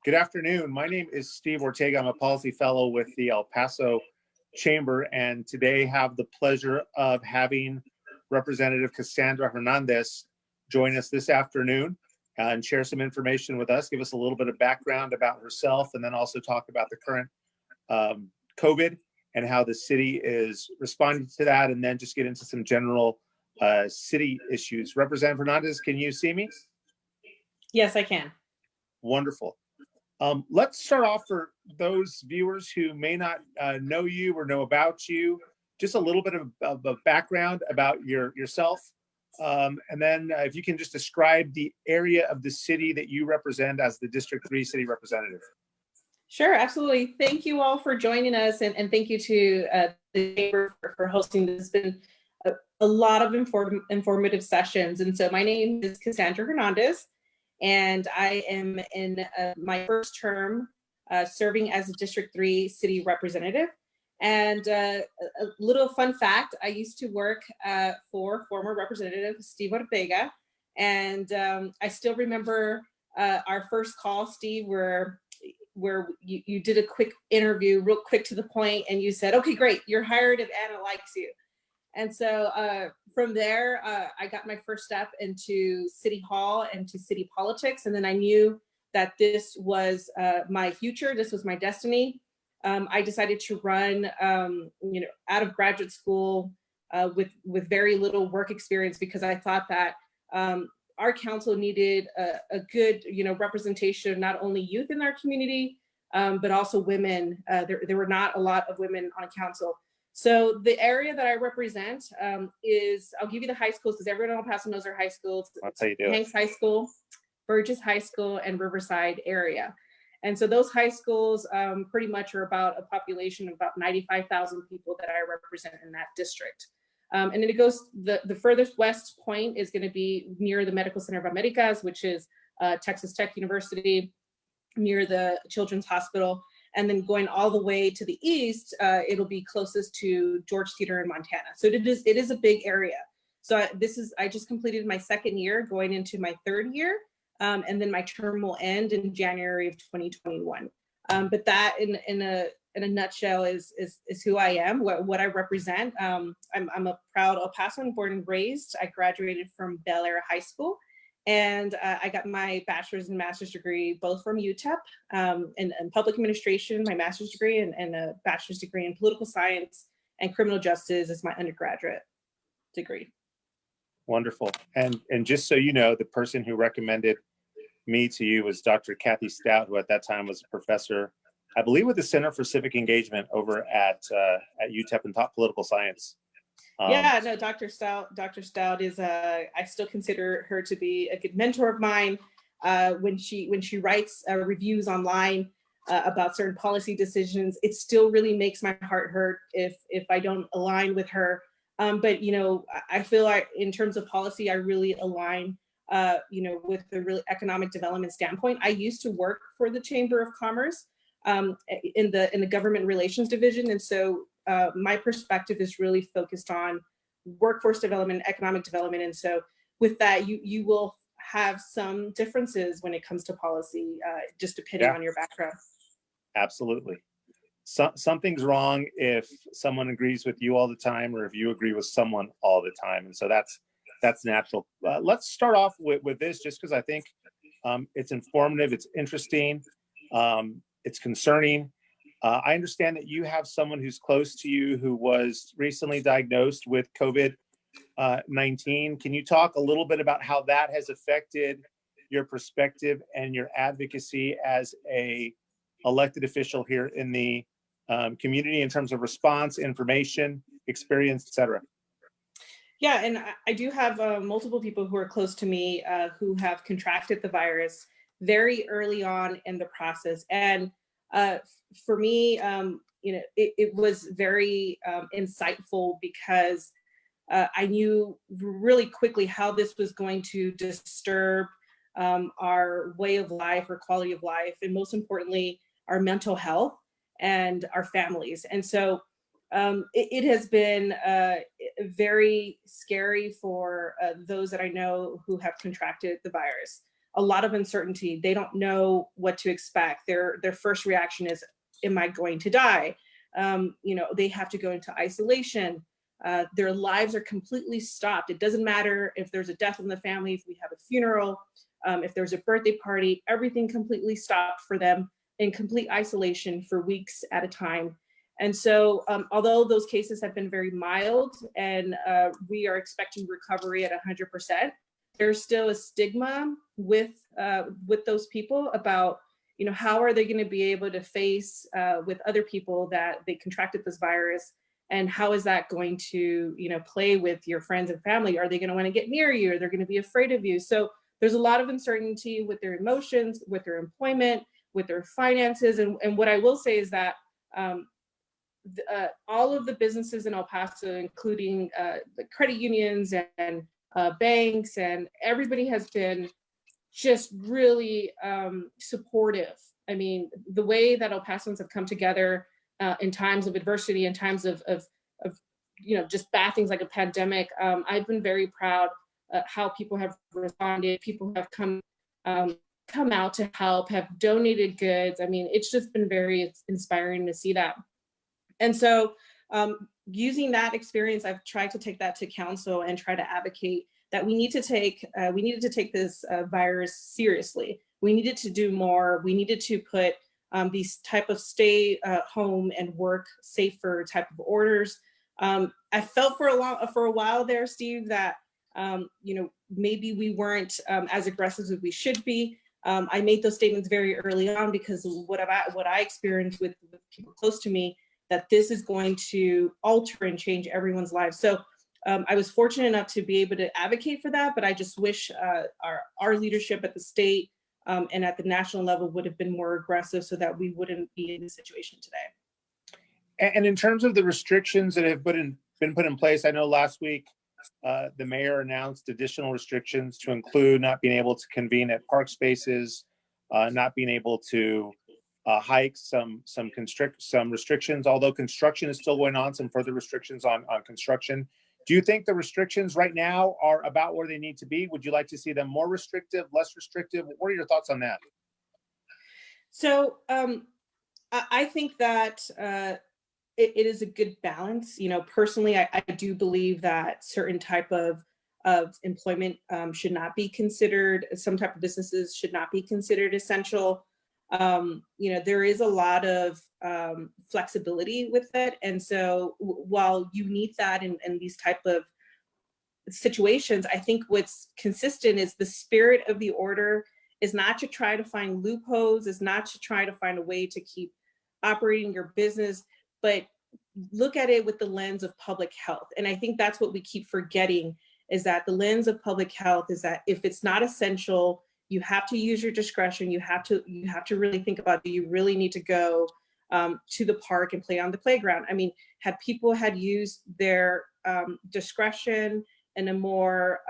Good afternoon. My name is Steve Ortega. I'm a policy fellow with the El Paso Chamber, and today have the pleasure of having Representative Cassandra Hernandez join us this afternoon and share some information with us, give us a little bit of background about herself, and then also talk about the current COVID and how the city is responding to that, and then just get into some general city issues. Representative Hernandez, can you see me? Yes, I can. Wonderful. Let's start off for those viewers who may not know you or know about you, just a little bit of a background about yourself. And then if you can just describe the area of the city that you represent as the District 3 city representative. Sure, absolutely. Thank you all for joining us, and thank you to the Chamber for hosting this. It's been a lot of informative sessions. And so my name is Cassandra Hernandez, and I am in my first term serving as a District 3 city representative. And a little fun fact, I used to work for former Representative Steve Ortega. And I still remember our first call, Steve, where you did a quick interview, real quick to the point, and you said, okay, great, you're hired if Anna likes you. And so from there, I got my first step into City Hall and to city politics. And then I knew that this was my future, this was my destiny. I decided to run, out of graduate school with very little work experience, because I thought that our council needed a good, representation of not only youth in our community, but also women. There were not a lot of women on council. So the area that I represent is, I'll give you the high schools because everyone in El Paso knows our high schools. That's how you do it. Hanks High School, Burgess High School, and Riverside area. And so those high schools pretty much are about a population of about 95,000 people that I represent in that district. And then it goes, the furthest west point is going to be near the Medical Center of Americas, which is Texas Tech University, near the Children's Hospital. And then going all the way to the east, it'll be closest to George Theater in Montana. So it is a big area. So I just completed my second year, going into my third year, and then my term will end in January of 2021. But that, in a nutshell, is who I am, what I represent. I'm a proud El Pasoan, born and raised. I graduated from Bel Air High School. And I got my bachelor's and master's degree both from UTEP in public administration, my master's degree, and a bachelor's degree in political science and criminal justice as my undergraduate degree. Wonderful. And just so you know, the person who recommended me to you was Dr. Kathy Stout, who at that time was a professor, I believe, with the Center for Civic Engagement over at UTEP and taught political science. Yeah, no, Dr. Stout is I still consider her to be a good mentor of mine. When she writes reviews online about certain policy decisions, it still really makes my heart hurt if I don't align with her. But I feel like in terms of policy, I really align with the real economic development standpoint. I used to work for the Chamber of Commerce in the government relations division, and so my perspective is really focused on workforce development, economic development. And so with that, you will have some differences when it comes to policy, just depending on your background. Absolutely. Something's wrong if someone agrees with you all the time, or if you agree with someone all the time. And so that's natural. Let's start off with this, just because I think it's informative, it's interesting, it's concerning. I understand that you have someone who's close to you who was recently diagnosed with COVID-19. Can you talk a little bit about how that has affected your perspective and your advocacy as a elected official here in the community in terms of response, information, experience, et cetera? Yeah, and I do have multiple people who are close to me who have contracted the virus very early on in the process. And for me, it was very insightful, because I knew really quickly how this was going to disturb our way of life, our quality of life, and most importantly, our mental health and our families. And so it has been very scary for those that I know who have contracted the virus. a lot of uncertainty. They don't know what to expect. Their first reaction is, am I going to die? They have to go into isolation. Their lives are completely stopped. It doesn't matter if there's a death in the family, if we have a funeral, if there's a birthday party, everything completely stopped for them in complete isolation for weeks at a time. And so although those cases have been very mild and we are expecting recovery at 100%, there's still a stigma with those people about, how are they going to be able to face with other people that they contracted this virus, and how is that going to, play with your friends and family? Are they going to want to get near you? Or they're going to be afraid of you? So there's a lot of uncertainty with their emotions, with their employment, with their finances. And what I will say is that all of the businesses in El Paso, including the credit unions and banks, and everybody has been just really supportive. I mean, the way that El Pasoans have come together in times of adversity, in times of just bad things like a pandemic, I've been very proud how people have responded. People have come out to help, have donated goods. I mean, it's just been very inspiring to see that. And so using that experience, I've tried to take that to council and try to advocate that we needed to take this virus seriously. We needed to do more. We needed to put these type of stay home and work safer type of orders. I felt for a while there, Steve, that maybe we weren't as aggressive as we should be. I made those statements very early on because what I experienced with people close to me, that this is going to alter and change everyone's lives. So I was fortunate enough to be able to advocate for that, but I just wish our leadership at the state and at the national level would have been more aggressive so that we wouldn't be in this situation today. And in terms of the restrictions that have been put in place, I know last week the mayor announced additional restrictions to include not being able to convene at park spaces, not being able to hike, some restrictions, although construction is still going on, some further restrictions on construction. Do you think the restrictions right now are about where they need to be? Would you like to see them more restrictive, less restrictive? What are your thoughts on that? So I think that it is a good balance. Personally, I do believe that certain type of employment should not be considered, some type of businesses should not be considered essential. There is a lot of flexibility with it. And so while you need that in these type of situations, I think what's consistent is the spirit of the order is not to try to find loopholes, is not to try to find a way to keep operating your business, but look at it with the lens of public health. And I think that's what we keep forgetting, is that the lens of public health is that if it's not essential, you have to use your discretion. You have to really think about, do you really need to go to the park and play on the playground? I mean, had people used their discretion in a more,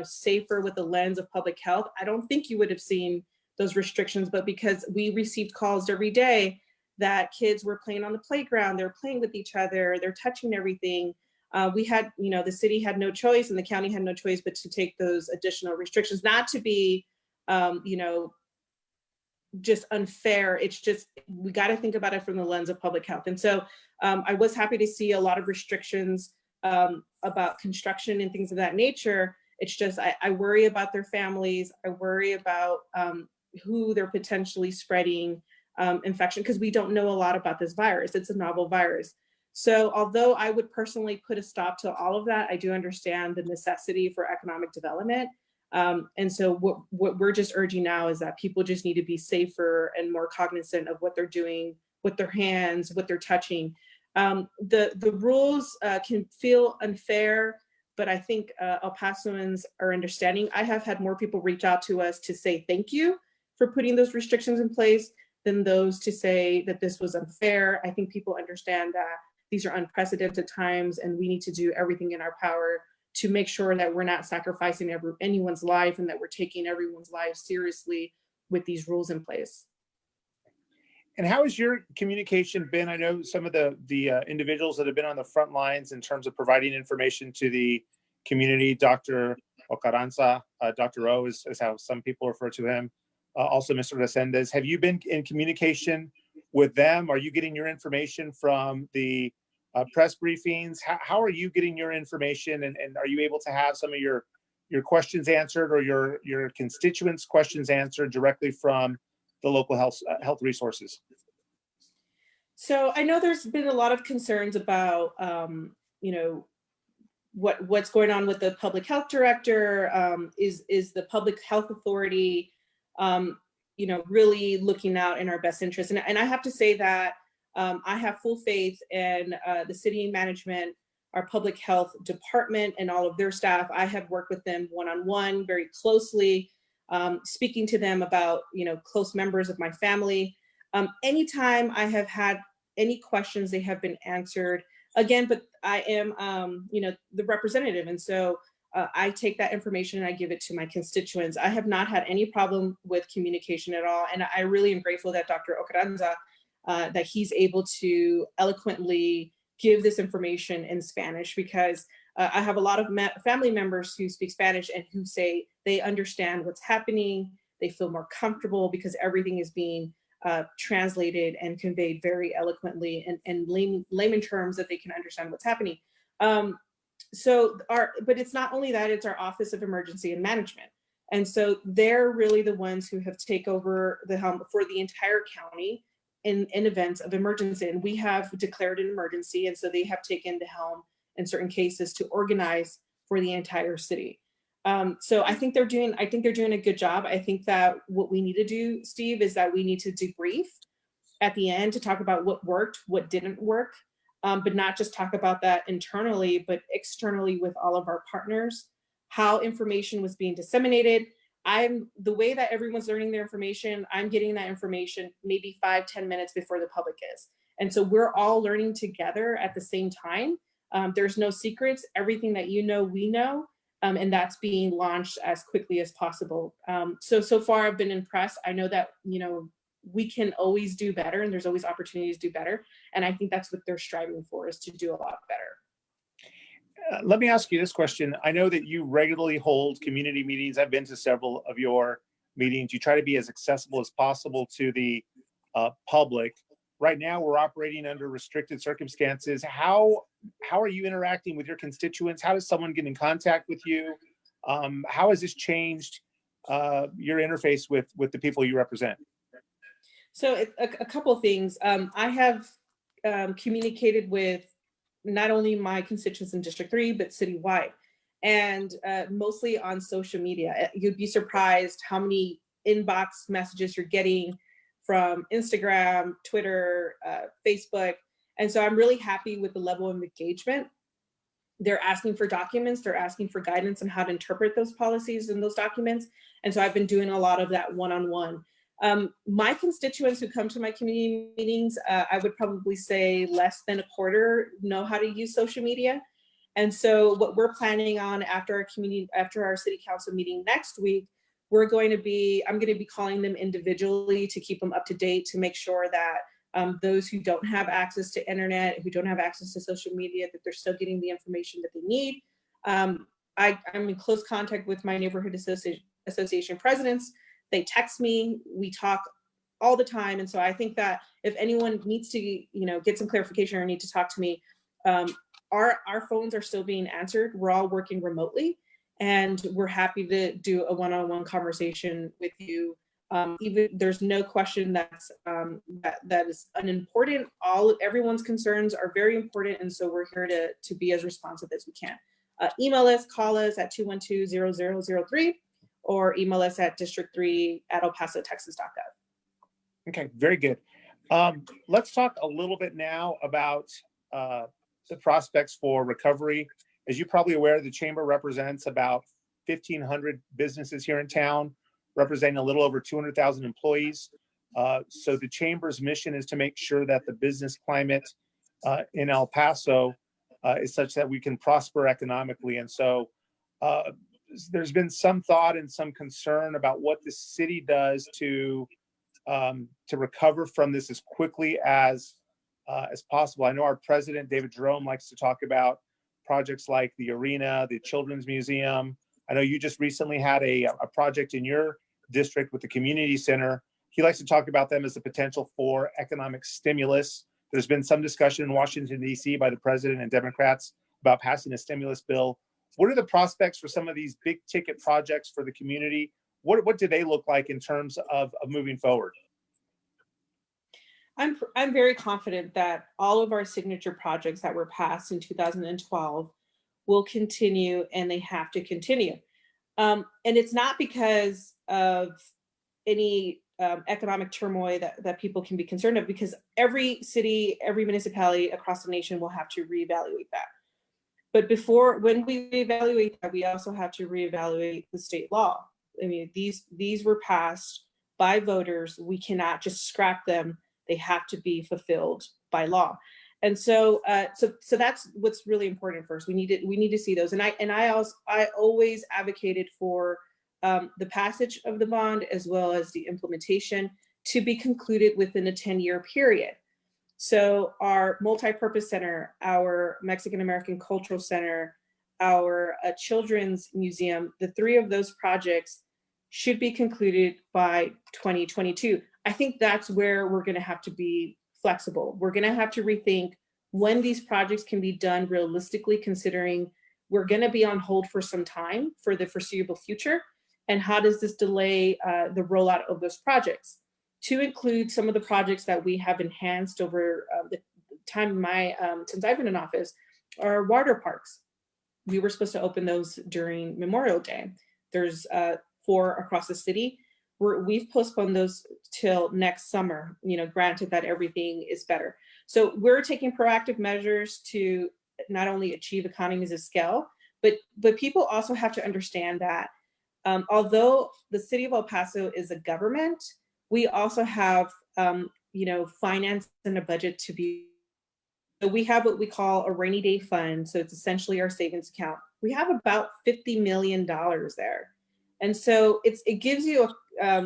safer with the lens of public health, I don't think you would have seen those restrictions. But because we received calls every day that kids were playing on the playground, they're playing with each other, they're touching everything. We had, the city had no choice and the county had no choice but to take those additional restrictions, not to be, just unfair. It's just, we got to think about it from the lens of public health. And so I was happy to see a lot of restrictions about construction and things of that nature. It's just, I worry about their families. I worry about who they're potentially spreading infection, because we don't know a lot about this virus. It's a novel virus. So although I would personally put a stop to all of that, I do understand the necessity for economic development. And so what we're just urging now is that people just need to be safer and more cognizant of what they're doing with their hands, what they're touching. The rules can feel unfair, but I think El Pasoans are understanding. I have had more people reach out to us to say thank you for putting those restrictions in place than those to say that this was unfair. I think people understand that these are unprecedented times and we need to do everything in our power to make sure that we're not sacrificing anyone's life and that we're taking everyone's life seriously with these rules in place. And how has your communication been? I know some of the individuals that have been on the front lines in terms of providing information to the community, Dr. Ocaranza, Dr. O is how some people refer to him. Also, Mr. Resendez. Have you been in communication with them? Are you getting your information from the press briefings? How are you getting your information, and are you able to have some of your questions answered, or your constituents' questions answered directly from the local health resources? So I know there's been a lot of concerns about, you know, what's going on with the public health director. Is the public health authority, you know, really looking out in our best interest? And I have to say that I have full faith in the city management, our public health department, and all of their staff. I have worked with them one-on-one very closely, speaking to them about, you know, close members of my family. Anytime I have had any questions, they have been answered. Again, but I am, you know, the representative, and so I take that information and I give it to my constituents. I have not had any problem with communication at all, and I really am grateful that Dr. Ocaranza, that he's able to eloquently give this information in Spanish, because I have a lot of family members who speak Spanish and who say they understand what's happening. They feel more comfortable because everything is being translated and conveyed very eloquently and layman terms that they can understand what's happening. But it's not only that, it's our Office of Emergency and Management. And so they're really the ones who have taken over the helm for the entire county in events of emergency. And we have declared an emergency. And so they have taken the helm in certain cases to organize for the entire city. So I think they're doing a good job. I think that what we need to do, Steve, is that we need to debrief at the end to talk about what worked, what didn't work, but not just talk about that internally, but externally with all of our partners, how information was being disseminated. The way that everyone's learning their information, I'm getting that information maybe 5-10 minutes before the public is. And so we're all learning together at the same time. There's no secrets. Everything that you know, we know. And that's being launched as quickly as possible. So far I've been impressed. I know that, you know, we can always do better, and there's always opportunities to do better. And I think that's what they're striving for, is to do a lot better. Let me ask you this question. I know that you regularly hold community meetings. I've been to several of your meetings. You try to be as accessible as possible to the public. Right now, we're operating under restricted circumstances. How are you interacting with your constituents? How does someone get in contact with you? How has this changed your interface with the people you represent? So a couple of things. I have communicated with not only my constituents in District 3, but citywide, and mostly on social media. You'd be surprised how many inbox messages you're getting from Instagram, Twitter, Facebook. And so I'm really happy with the level of engagement. They're asking for documents, they're asking for guidance on how to interpret those policies and those documents. And so I've been doing a lot of that one-on-one. My constituents who come to my community meetings, I would probably say less than a quarter know how to use social media. And so what we're planning on after our city council meeting next week, I'm going to be calling them individually to keep them up to date, to make sure that those who don't have access to internet, who don't have access to social media, that they're still getting the information that they need. I'm in close contact with my neighborhood association presidents. They text me, we talk all the time. And so I think that if anyone needs to, you know, get some clarification or need to talk to me, our phones are still being answered. We're all working remotely, and we're happy to do a one-on-one conversation with you. Even there's no question that is unimportant. Everyone's concerns are very important, and so we're here to be as responsive as we can. Email us, call us at 212-0003, or email us at district3@elpasotexas.gov. Okay, very good. Let's talk a little bit now about the prospects for recovery. As you're probably aware, the Chamber represents about 1,500 businesses here in town, representing a little over 200,000 employees. So the Chamber's mission is to make sure that the business climate in El Paso is such that we can prosper economically. And so there's been some thought and some concern about what the city does to recover from this as quickly as possible. I know our president, David Jerome, likes to talk about projects like the arena, the Children's Museum. I know you just recently had a project in your district with the community center. He likes to talk about them as the potential for economic stimulus. There's been some discussion in Washington, D.C. by the president and Democrats about passing a stimulus bill. What are the prospects for some of these big ticket projects for the community? What do they look like in terms of moving forward? I'm very confident that all of our signature projects that were passed in 2012 will continue, and they have to continue. And it's not because of any economic turmoil that people can be concerned of, because every city, every municipality across the nation will have to reevaluate that. But when we reevaluate that, we also have to reevaluate the state law. I mean, these were passed by voters. We cannot just scrap them. They have to be fulfilled by law. And so that's what's really important first. We need to see those. And I always advocated for the passage of the bond as well as the implementation to be concluded within a 10-year period. So our multi-purpose center, our Mexican American Cultural Center, our children's museum, the three of those projects should be concluded by 2022. I think that's where we're going to have to be flexible. We're going to have to rethink when these projects can be done realistically, considering we're going to be on hold for some time for the foreseeable future. And how does this delay the rollout of those projects? To include some of the projects that we have enhanced over the time of my since I've been in office are water parks. We were supposed to open those during Memorial Day. There's 4 across the city. We've postponed those till next summer, granted that everything is better. So we're taking proactive measures to not only achieve economies of scale, but people also have to understand that although the city of El Paso is a government, we also have, finance and a budget to be. So we have what we call a rainy day fund. So it's essentially our savings account. We have about $50 million there. And so it gives you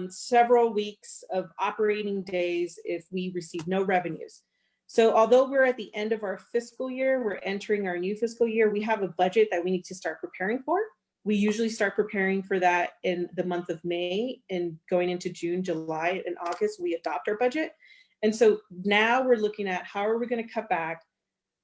several weeks of operating days if we receive no revenues. So although we're at the end of our fiscal year, we're entering our new fiscal year, we have a budget that we need to start preparing for. We usually start preparing for that in the month of May, and going into June, July, and August, we adopt our budget. And so now we're looking at how are we going to cut back.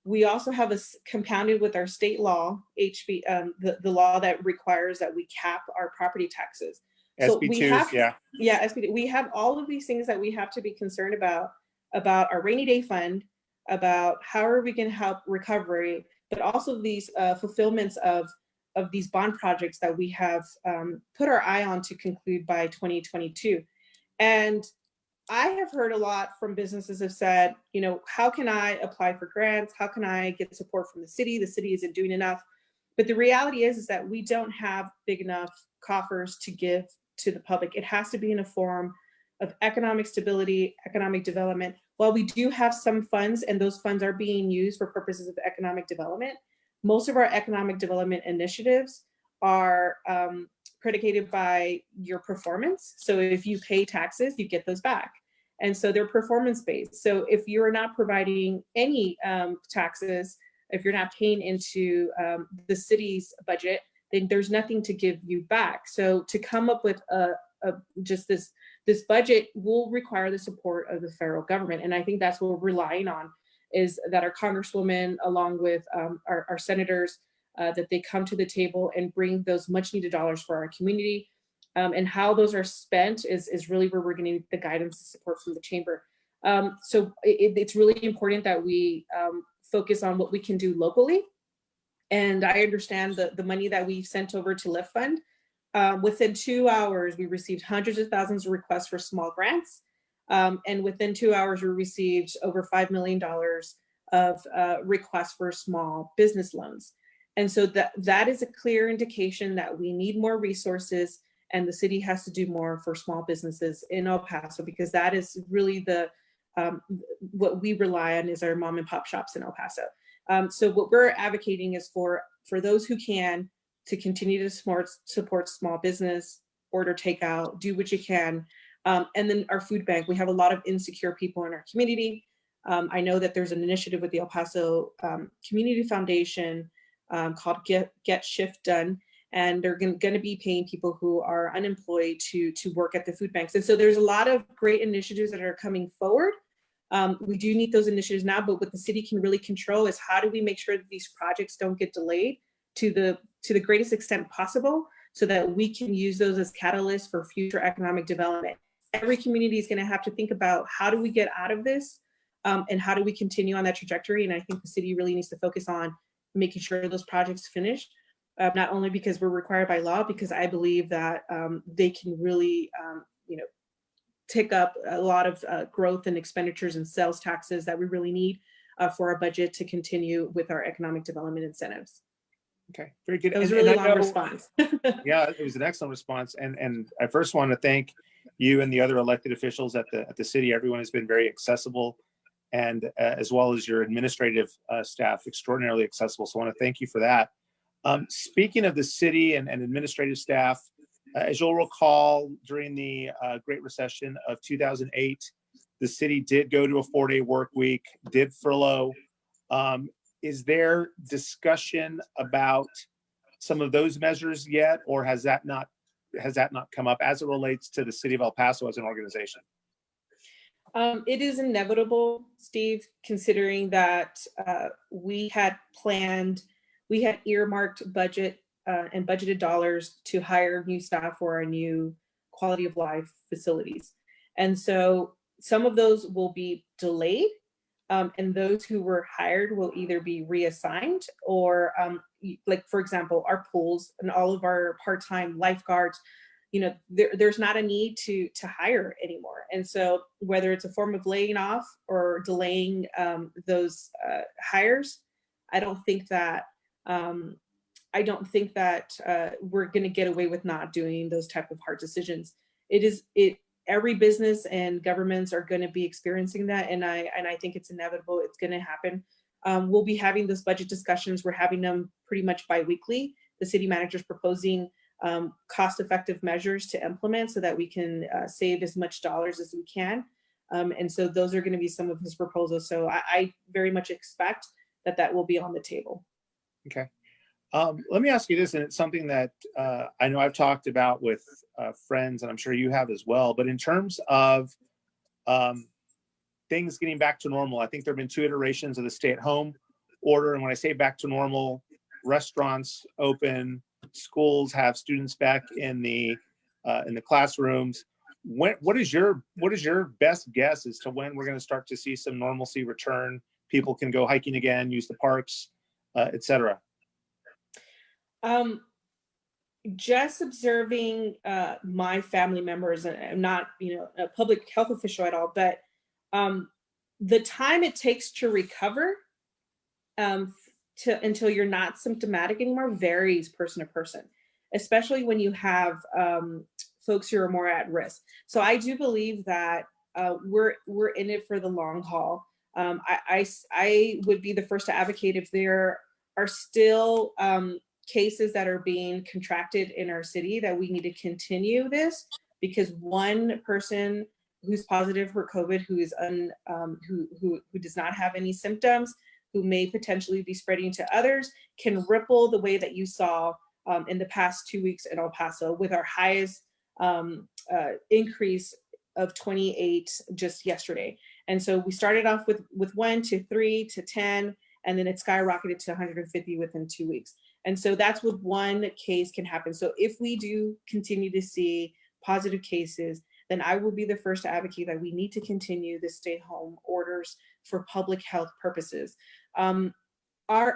We also have compounded with our state law, the law that requires that we cap our property taxes. So SB2s, yeah, SB2. We have all of these things that we have to be concerned about our rainy day fund, about how are we going to help recovery, but also these fulfillments of these bond projects that we have put our eye on to conclude by 2022. And I have heard a lot from businesses have said, how can I apply for grants? How can I get support from the city? The city isn't doing enough. But the reality is that we don't have big enough coffers to give to the public. It has to be in a form of economic stability, economic development. While we do have some funds, and those funds are being used for purposes of economic development, most of our economic development initiatives are predicated by your performance. So if you pay taxes, you get those back. And so they're performance-based. So if you're not providing any taxes, if you're not paying into the city's budget, then there's nothing to give you back. So to come up with just this budget will require the support of the federal government. And I think that's what we're relying on, is that our congresswomen, along with our senators, that they come to the table and bring those much needed dollars for our community. And how those are spent is really where we're going to need the guidance and support from the chamber. So it's really important that we focus on what we can do locally. And I understand the money that we sent over to Lift Fund. Within 2 hours, we received hundreds of thousands of requests for small grants. And within 2 hours, we received over $5 million of requests for small business loans. And so that is a clear indication that we need more resources, and the city has to do more for small businesses in El Paso, because that is really what we rely on is our mom and pop shops in El Paso. So what we're advocating is for those who can to continue to support small business, order takeout, do what you can. And then our food bank, we have a lot of insecure people in our community. I know that there's an initiative with the El Paso Community Foundation called Get Shift Done. and they're going to be paying people who are unemployed to work at the food banks. And so there's a lot of great initiatives that are coming forward. We do need those initiatives now, but what the city can really control is how do we make sure that these projects don't get delayed to the greatest extent possible, so that we can use those as catalysts for future economic development. Every community is going to have to think about how do we get out of this, and how do we continue on that trajectory. And I think the city really needs to focus on making sure those projects finish, not only because we're required by law, because I believe that they can really, take up a lot of growth and expenditures and sales taxes that we really need for our budget to continue with our economic development incentives. Okay, very good. It was a really long response. Yeah, it was an excellent response. And I first want to thank you and the other elected officials at the city. Everyone has been very accessible, and as well as your administrative staff, extraordinarily accessible. So I want to thank you for that. Speaking of the city and administrative staff, as you'll recall, during the Great Recession of 2008, the city did go to a 4-day work week, did furlough. Is there discussion about some of those measures yet, or has that not come up as it relates to the city of El Paso as an organization? It is inevitable, Steve, considering that we had earmarked budget and budgeted dollars to hire new staff for our new quality of life facilities. And so some of those will be delayed, and those who were hired will either be reassigned or, like, for example, our pools and all of our part-time lifeguards, there's not a need to hire anymore. And so whether it's a form of laying off or delaying those hires, I don't think that we're going to get away with not doing those type of hard decisions. Every business and governments are going to be experiencing that, and I think it's inevitable. It's going to happen. We'll be having those budget discussions. We're having them pretty much bi-weekly. The city manager's proposing cost-effective measures to implement so that we can save as much dollars as we can. And so those are going to be some of his proposals. So I very much expect that will be on the table. Okay. Let me ask you this, and it's something that I know I've talked about with friends, and I'm sure you have as well. But in terms of things getting back to normal, I think there have been 2 iterations of the stay-at-home order. And when I say back to normal, restaurants open, schools have students back in the classrooms. What is your best guess as to when we're going to start to see some normalcy return? People can go hiking again, use the parks, et cetera. Just observing my family members, and I'm not, a public health official at all, but the time it takes to recover until you're not symptomatic anymore varies person to person, especially when you have folks who are more at risk. So I do believe that we're in it for the long haul. I would be the first to advocate if there are still cases that are being contracted in our city, that we need to continue this, because one person who's positive for COVID, who is who does not have any symptoms, who may potentially be spreading to others, can ripple the way that you saw in the past 2 weeks in El Paso, with our highest increase of 28 just yesterday. And so we started off with 1 to 3 to 10, and then it skyrocketed to 150 within 2 weeks. And so that's what one case can happen. So if we do continue to see positive cases, then I will be the first to advocate that we need to continue the stay-home orders for public health purposes. I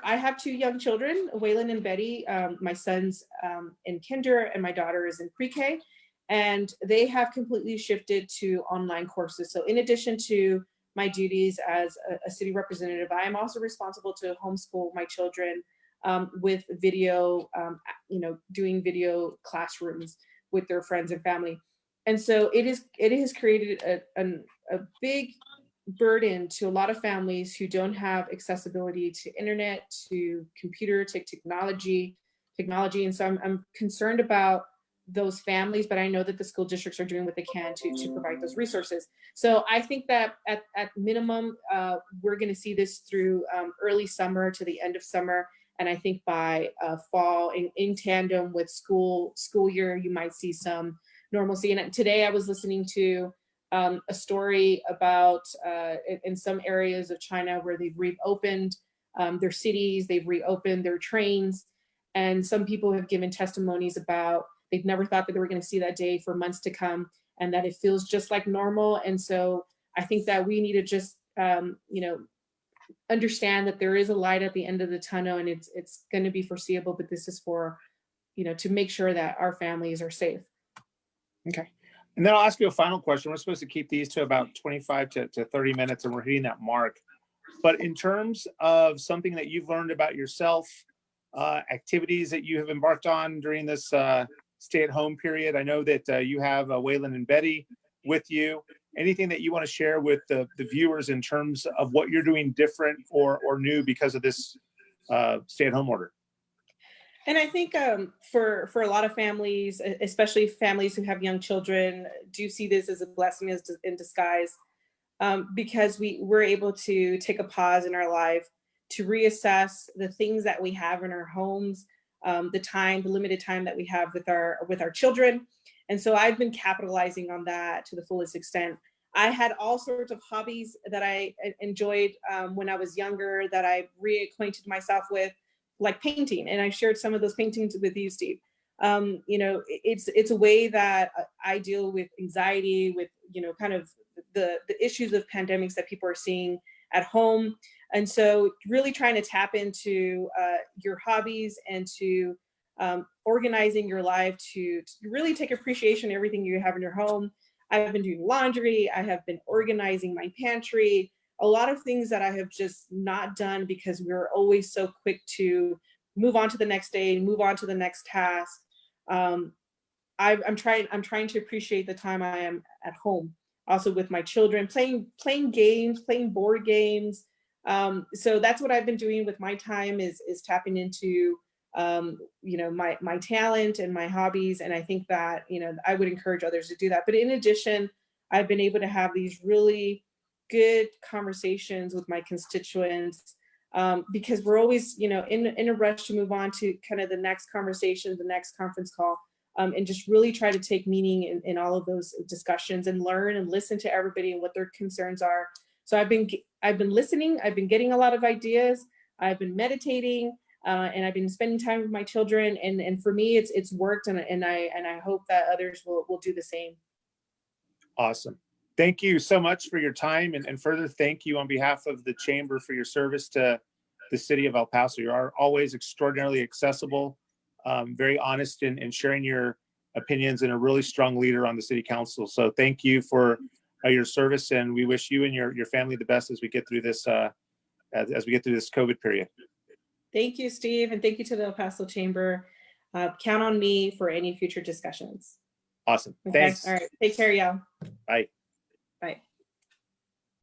have 2 young children, Waylon and Betty. My son's in kinder and my daughter is in pre-K, and they have completely shifted to online courses. So in addition to my duties as a city representative, I am also responsible to homeschool my children with video, doing video classrooms with their friends and family. And so it has created a big burden to a lot of families who don't have accessibility to internet, to computer, to technology. And so I'm concerned about those families, but I know that the school districts are doing what they can to provide those resources. So I think that at minimum, we're going to see this through early summer to the end of summer. And I think by fall, in tandem with school year, you might see some normalcy. And today I was listening to a story about in some areas of China where they've reopened their cities, they've reopened their trains. And some people have given testimonies about they've never thought that they were going to see that day for months to come, and that it feels just like normal. And so I think that we need to just, understand that there is a light at the end of the tunnel, and it's going to be foreseeable, but this is for, to make sure that our families are safe. Okay. And then I'll ask you a final question. We're supposed to keep these to about 25 to 30 minutes, and we're hitting that mark. But in terms of something that you've learned about yourself, activities that you have embarked on during this stay-at-home period, I know that you have Waylon and Betty with you. Anything that you want to share with the viewers in terms of what you're doing different or new because of this stay-at-home order? And I think for a lot of families, especially families who have young children, do see this as a blessing in disguise, because we're able to take a pause in our life to reassess the things that we have in our homes, the limited time that we have with our children. And so I've been capitalizing on that to the fullest extent. I had all sorts of hobbies that I enjoyed when I was younger that I reacquainted myself with, like painting. And I shared some of those paintings with you, Steve. It's a way that I deal with anxiety, with, kind of the issues of pandemics that people are seeing at home. And so really trying to tap into your hobbies and to organizing your life to really take appreciation of everything you have in your home. I've been doing laundry. I have been organizing my pantry, a lot of things that I have just not done because we're always so quick to move on to the next day, move on to the next task. I'm trying to appreciate the time I am at home, also with my children, playing games, playing board games. So that's what I've been doing with my time is tapping into my talent and my hobbies. And I think that, I would encourage others to do that. But in addition, I've been able to have these really good conversations with my constituents, because we're always, in a rush to move on to kind of the next conversation, the next conference call, and just really try to take meaning in all of those discussions and learn and listen to everybody and what their concerns are. So I've been listening. I've been getting a lot of ideas. I've been meditating. And I've been spending time with my children, and for me, it's worked, and I hope that others will do the same. Awesome. Thank you so much for your time, and further thank you on behalf of the Chamber for your service to the city of El Paso. You are always extraordinarily accessible, very honest in sharing your opinions, and a really strong leader on the city council. So thank you for your service, and we wish you and your family the best as we get through this as we get through this COVID period. Thank you, Steve, and thank you to the El Paso Chamber. Count on me for any future discussions. Awesome. Okay? Thanks. All right. Take care, y'all. Bye.